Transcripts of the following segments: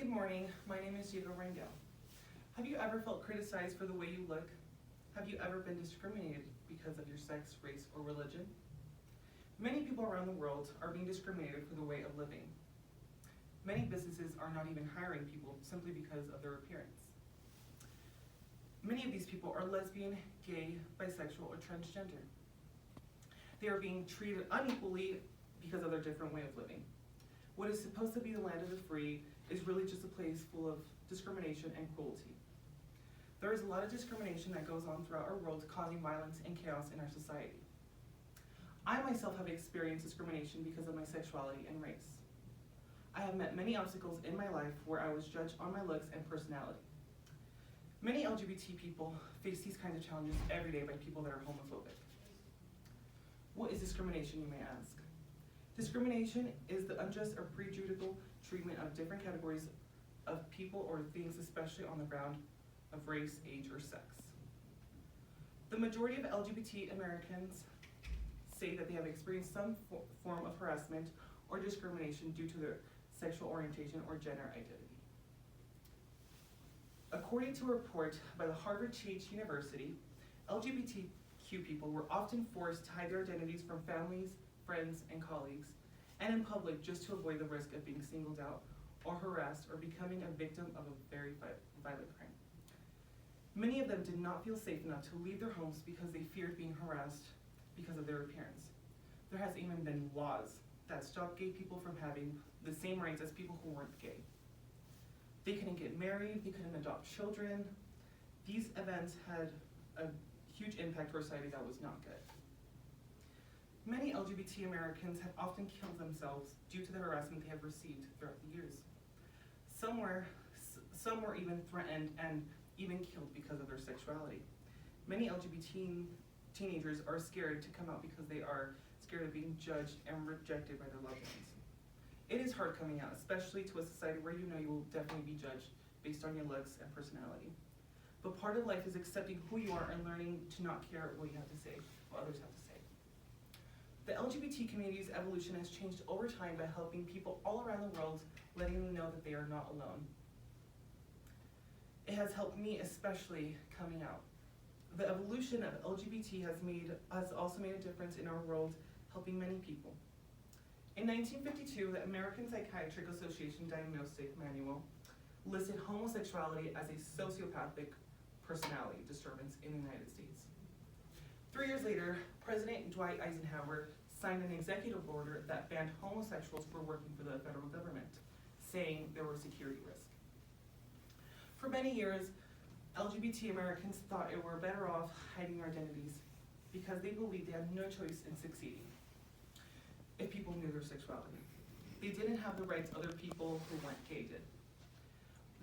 Good morning, my name is Diego Rangel. Have you ever felt criticized for the way you look? Have you ever been discriminated because of your sex, race, or religion? Many people around the world are being discriminated for the way of living. Many businesses are not even hiring people simply because of their appearance. Many of these people are lesbian, gay, bisexual, or transgender. They are being treated unequally because of their different way of living. What is supposed to be the land of the free is really just a place full of discrimination and cruelty. There is a lot of discrimination that goes on throughout our world, causing violence and chaos in our society. I myself have experienced discrimination because of my sexuality and race. I have met many obstacles in my life where I was judged on my looks and personality. Many LGBT people face these kinds of challenges every day by people that are homophobic. What is discrimination, you may ask? Discrimination is the unjust or prejudicial treatment of different categories of people or things, especially on the ground of race, age, or sex. The majority of LGBT Americans say that they have experienced some form of harassment or discrimination due to their sexual orientation or gender identity. According to a report by the Harvard Chase University, LGBTQ people were often forced to hide their identities from families, friends, and colleagues, and in public just to avoid the risk of being singled out or harassed or becoming a victim of a very violent crime. Many of them did not feel safe enough to leave their homes because they feared being harassed because of their appearance. There has even been laws that stop gay people from having the same rights as people who weren't gay. They couldn't get married, they couldn't adopt children. These events had a huge impact to our society that was not good. Many LGBT Americans have often killed themselves due to the harassment they have received throughout the years. Some were even threatened and even killed because of their sexuality. Many LGBT teenagers are scared to come out because they are scared of being judged and rejected by their loved ones. It is hard coming out, especially to a society where you know you will definitely be judged based on your looks and personality. But part of life is accepting who you are and learning to not care what you have to say, what others have to say. The LGBT community's evolution has changed over time by helping people all around the world, letting them know that they are not alone. It has helped me especially coming out. The evolution of LGBT has also made a difference in our world, helping many people. In 1952, the American Psychiatric Association Diagnostic Manual listed homosexuality as a sociopathic personality disturbance in the United States. 3 years later, President Dwight Eisenhower signed an executive order that banned homosexuals from working for the federal government, saying there were security risks. For many years, LGBT Americans thought they were better off hiding their identities because they believed they had no choice in succeeding if people knew their sexuality. They didn't have the rights other people who weren't gay did.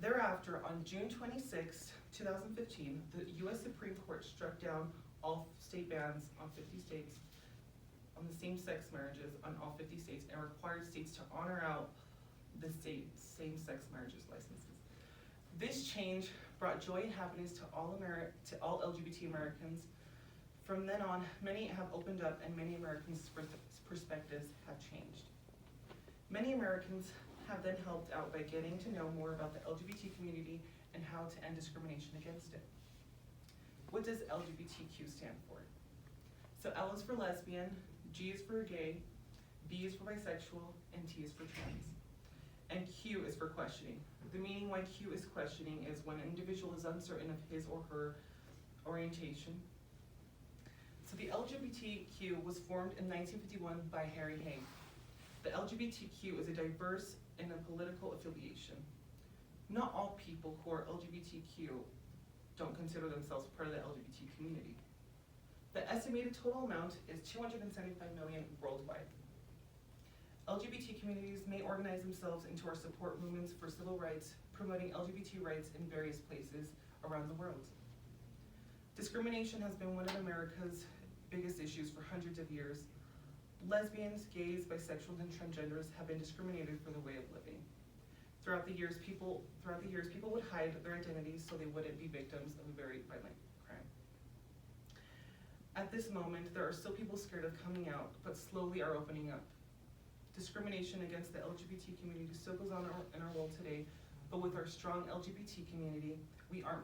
Thereafter, on June 26, 2015, the U.S. Supreme Court struck down all state bans on 50 states on the same-sex marriages on all 50 states and required states to honor out the same-sex marriages licenses. This change brought joy and happiness to all LGBT Americans. From then on, many have opened up and many Americans' perspectives have changed. Many Americans have then helped out by getting to know more about the LGBT community and how to end discrimination against it. What does LGBTQ stand for? So L is for lesbian, G is for gay, B is for bisexual, and T is for trans. And Q is for questioning. The meaning why Q is questioning is when an individual is uncertain of his or her orientation. So the LGBTQ was formed in 1951 by Harry Hay. The LGBTQ is a diverse in a political affiliation. Not all people who are LGBTQ don't consider themselves part of the LGBT community. The estimated total amount is 275 million worldwide. LGBT communities may organize themselves into our support movements for civil rights, promoting LGBT rights in various places around the world. Discrimination has been one of America's biggest issues for hundreds of years. Lesbians, gays, bisexuals, and transgenders have been discriminated for the way of living. Throughout the years, people would hide their identities so they wouldn't be victims of a very violent crime. At this moment, there are still people scared of coming out, but slowly are opening up. Discrimination against the LGBT community still goes on in our world today, but with our strong LGBT community, we are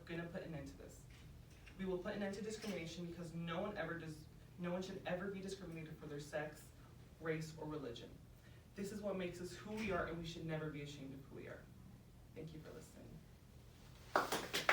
gonna put an end to this. We will put an end to discrimination because no one should ever be discriminated for their sex, race, or religion. This is what makes us who we are, and we should never be ashamed of who we are. Thank you for listening.